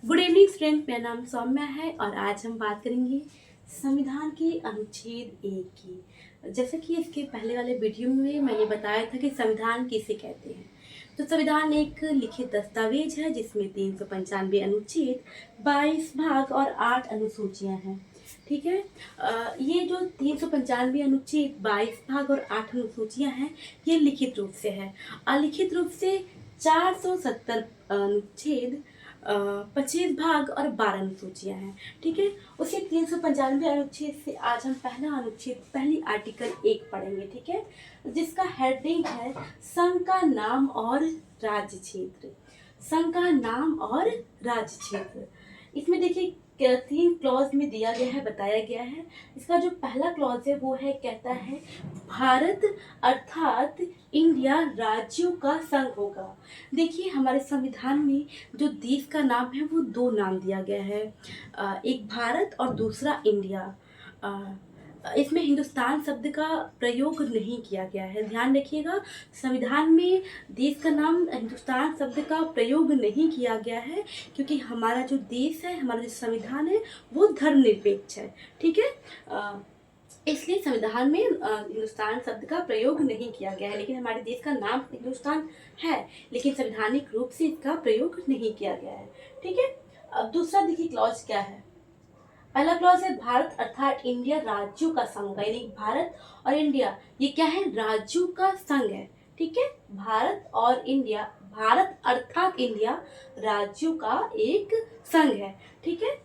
Good evening student, मेरा नाम सौम्या है और आज हम बात करेंगे संविधान के अनुच्छेद 1 की। जैसे कि इसके पहले वाले वीडियो में मैंने बताया था कि संविधान किसे कहते हैं। तो संविधान एक लिखित दस्तावेज है जिसमें 395 अनुच्छेद, 22 भाग और 8 अनुसूचियां हैं। ठीक है। ये जो 395 अनुच्छेद, 22 भाग और 8 अनुसूचियां हैं, ये लिखित रूप से है। अलिखित रूप से 470 अनुच्छेद, 25 भाग और 12 अनुसूचियां हैं। ठीक है। उसी 395 अनुच्छेद से आज हम पहला अनुच्छेद, पहली आर्टिकल 1 पढ़ेंगे। ठीक है, जिसका हेडिंग है संघ का नाम और राज्य क्षेत्र। संघ का नाम और राज्य क्षेत्र। इसमें देखिए 3 क्लॉज में दिया गया है, बताया गया है। इसका जो पहला क्लॉज है वो है, कहता है भारत अर्थात इंडिया राज्यों का संघ होगा। देखिए हमारे संविधान में जो देश का नाम है वो 2 नाम दिया गया है, एक भारत और दूसरा इंडिया। इसमें हिंदुस्तान शब्द का प्रयोग नहीं किया गया है, ध्यान रखिएगा। संविधान में देश का नाम हिंदुस्तान शब्द का प्रयोग नहीं किया गया है क्योंकि हमारा जो देश है, हमारा जो संविधान है वो धर्मनिरपेक्ष है। ठीक है, इसलिए संविधान में हिंदुस्तान शब्द का प्रयोग नहीं किया गया है। लेकिन हमारे देश का नाम हिंदुस्तान है, लेकिन संवैधानिक रूप से इसका प्रयोग नहीं किया गया है। ठीक है। अब दूसरा देखिए क्लॉज क्या है। पहला क्लॉज है भारत अर्थात इंडिया राज्यों का संघ होगा, यानी भारत और इंडिया ये क्या है, राज्यों का संघ है। ठीक है, भारत और इंडिया, भारत अर्थात इंडिया राज्यों का एक संघ है। ठीक है।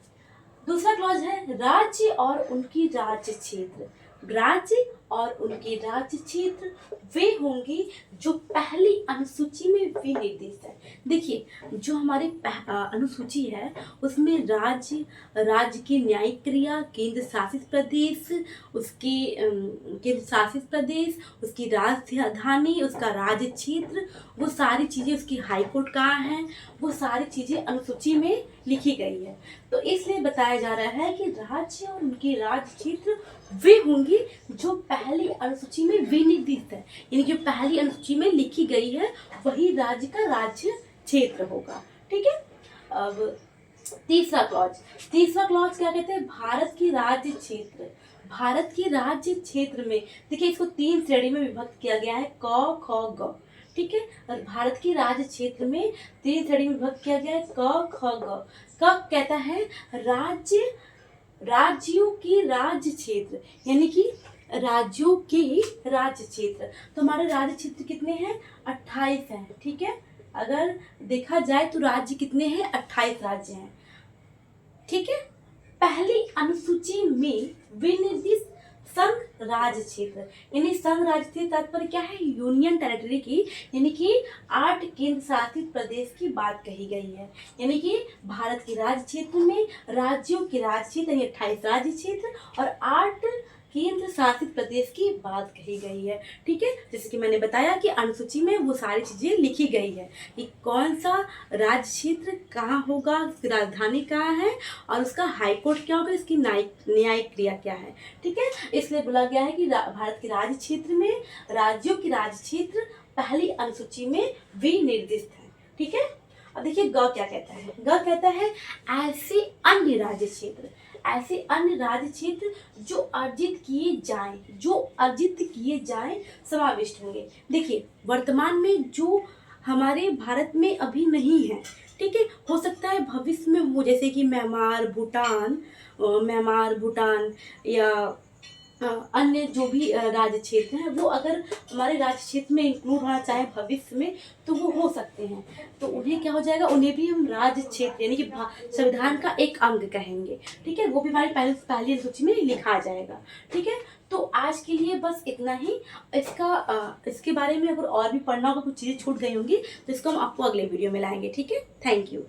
दूसरा क्लॉज है राज्य और उनकी राज्य क्षेत्र। राज्य और उनके राज्य क्षेत्र वे होंगे जो पहली अनुसूची में विनिर्दिष्ट है। देखिए जो हमारी अनुसूची है उसमें राज्य की न्यायिक क्रिया, केंद्र शासित प्रदेश, उसके केंद्र शासित प्रदेश, उसकी राजधानी, उसका राज्य क्षेत्र, वो सारी चीज़ें, उसकी हाईकोर्ट कहाँ है, वो सारी चीज़ें अनुसूची में लिखी गई है। तो इसलिए बताया जा रहा है कि राज्य और उनके राज्य क्षेत्र वे होंगे जो पहली अनुसूची में विनिर्दिष्ट है, यानी कि पहली अनुसूची में लिखी गई है वही राज्य का राज्य क्षेत्र होगा। ठीक है। अब तीसरा क्लॉज क्या कहते हैं, भारत की राज्य क्षेत्र। भारत की राज्य क्षेत्र में देखिए इसको 3 श्रेणी में विभक्त किया गया है, क ख ग। ठीक है, और भारत की राज्य क्षेत्र में 3 श्रेणी में विभक्त किया गया है, क ख ग। क कहता है राज्यों की राज्य क्षेत्र, यानी कि राज्यों के राज्य क्षेत्र। तो हमारे राज्य क्षेत्र कितने हैं, 28 हैं। ठीक है, अगर देखा जाए तो राज्य कितने हैं, 28 राज्य हैं। ठीक है। पहली अनुसूची में विनिर्दिष्ट संघ राज्य क्षेत्र, यानी संघ राज्य क्षेत्र तात्पर्य क्या है, यूनियन टेरिटरी की, यानी कि 8 केंद्र शासित प्रदेश की बात कही गई है। यानी कि भारत के राज्य क्षेत्र में राज्यों के राज्य क्षेत्र यानी 28 राज्य क्षेत्र और 8 केंद्र शासित प्रदेश की बात कही गई है। ठीक है, जैसे कि मैंने बताया कि अनुसूची में वो सारी चीजें लिखी गई है कि कौन सा राज्य क्षेत्र कहाँ होगा, उसकी राजधानी कहाँ है और उसका हाईकोर्ट क्या होगा, इसकी न्यायिक क्रिया क्या है। ठीक है, इसलिए बोला गया है कि भारत के राज्य क्षेत्र में राज्यों के राज्य क्षेत्र पहली अनुसूची में विनिर्दिष्ट है। ठीक है। अब देखिए ग क्या कहता है। ग कहता है ऐसे अन्य राज्य क्षेत्र, ऐसे अन्य राज्य क्षेत्र जो अर्जित किए जाएं समाविष्ट होंगे। देखिए वर्तमान में जो हमारे भारत में अभी नहीं है, ठीक है, हो सकता है भविष्य में हो, जैसे कि म्यांमार, भूटान या अन्य जो भी राज्य क्षेत्र हैं वो अगर हमारे राज्य क्षेत्र में इंक्लूड होना चाहे भविष्य में तो वो हो सकते हैं। तो उन्हें क्या हो जाएगा, उन्हें भी हम राज्य क्षेत्र यानी कि संविधान का एक अंग कहेंगे। ठीक है, वो भी हमारी पहली अनुसूची में लिखा जाएगा। ठीक है, तो आज के लिए बस इतना ही। इसके बारे में अगर और भी पढ़ना होगा, कुछ चीज़ें छूट गई होंगी तो इसको हम आपको अगले वीडियो में लाएंगे। ठीक है, थैंक यू।